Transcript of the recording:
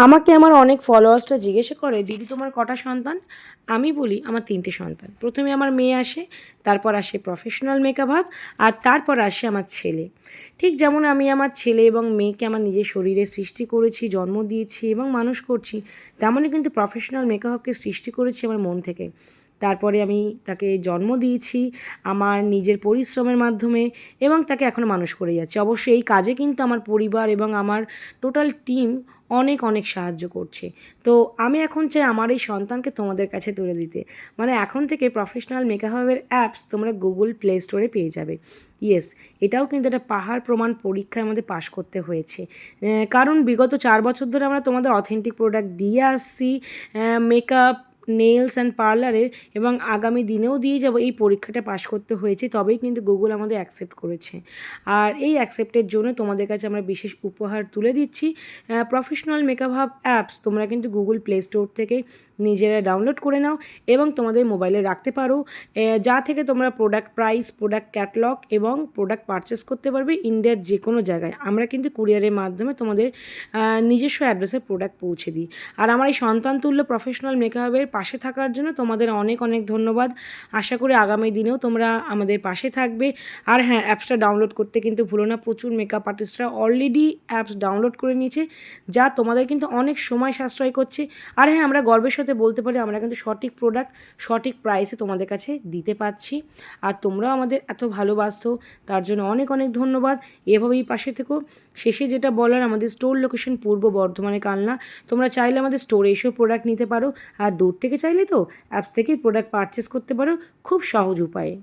আমাকে আমার অনেক ফলোয়ার্সরা জিজ্ঞাসা করে, দিদি তোমার কটা সন্তান? আমি বলি আমার 3টে সন্তান। প্রথমে আমার মেয়ে আসে, তারপর আসে প্রফেশনাল মেকআপ হাব, আর তারপর আসে আমার ছেলে। ঠিক যেমন আমি আমার ছেলে এবং মেয়েকে আমার নিজের শরীরে সৃষ্টি করেছি, জন্ম দিয়েছি এবং মানুষ করছি, তেমনই কিন্তু প্রফেশনাল মেকআপ হাবকে সৃষ্টি করেছি আমার মন থেকে। তারপরে আমি তাকে জন্ম দিয়েছি আমার নিজের পরিশ্রমের মাধ্যমে এবং তাকে এখনও মানুষ করে যাচ্ছি। অবশ্যই এই কাজে কিন্তু আমার পরিবার এবং আমার টোটাল টিম অনেক অনেক সাহায্য করছে। তো আমি এখন চাই আমার এই সন্তানকে তোমাদের কাছে তুলে দিতে। মানে এখন থেকে প্রফেশনাল মেকআপের অ্যাপস তোমরা গুগল প্লে স্টোরে পেয়ে যাবে। ইয়েস, এটাও কিন্তু একটা পাহাড় প্রমাণ পরীক্ষায় আমাদের পাশ করতে হয়েছে। কারণ বিগত 4 বছর ধরে আমরা তোমাদের অথেন্টিক প্রোডাক্ট দিয়ে আসছি, মেকআপ, নেলস অ্যান্ড পার্লারের, এবং আগামী দিনেও দিয়ে যাব। এই পরীক্ষাটা পাশ করতে হয়েছে, তবেই কিন্তু গুগল আমাদের অ্যাকসেপ্ট করেছে। আর এই অ্যাকসেপ্টের জন্য তোমাদের কাছে আমরা বিশেষ উপহার তুলে দিচ্ছি। প্রফেশনাল মেকআপ হাব অ্যাপস তোমরা কিন্তু গুগল প্লে স্টোর থেকে নিজেরা ডাউনলোড করে নাও এবং তোমাদের মোবাইলে রাখতে পারো, যা থেকে তোমরা প্রোডাক্ট প্রাইস, প্রোডাক্ট ক্যাটালগ এবং প্রোডাক্ট পারচেস করতে পারবে ইন্ডিয়ার যে কোনো জায়গায়। আমরা কিন্তু কুরিয়ারের মাধ্যমে তোমাদের নিজস্ব অ্যাড্রেসে প্রোডাক্ট পৌঁছে দিই। আর আমার এই সন্তানতুল্য প্রফেশনাল মেকআপের পাশে থাকার জন্য তোমাদের অনেক অনেক ধন্যবাদ। আশা করি আগামী দিনেও তোমরা আমাদের পাশে থাকবে। আর হ্যাঁ, অ্যাপসটা ডাউনলোড করতে কিন্তু ভুলো না। প্রচুর মেকআপ আর্টিস্টরা অলরেডি অ্যাপস ডাউনলোড করে নিয়েছে, যা তোমাদের কিন্তু অনেক সময় সাশ্রয় করছে। আর হ্যাঁ, আমরা গর্বের সাথে বলতে পারি আমরা কিন্তু সঠিক প্রোডাক্ট সঠিক প্রাইসে তোমাদের কাছে দিতে পারছি। আর তোমরাও আমাদের এত ভালোবাসো, তার জন্য অনেক অনেক ধন্যবাদ। এভাবেই পাশে থেকো। শেষে যেটা বলার, আমাদের স্টোর লোকেশন পূর্ব বর্ধমানে কালনা। তোমরা চাইলে আমাদের স্টোরে এসেও প্রোডাক্ট নিতে পারো, আর দূর থেকে চাইলে তো অ্যাপস থেকেই প্রোডাক্ট পারচেস করতে পারো খুব সহজ উপায়ে।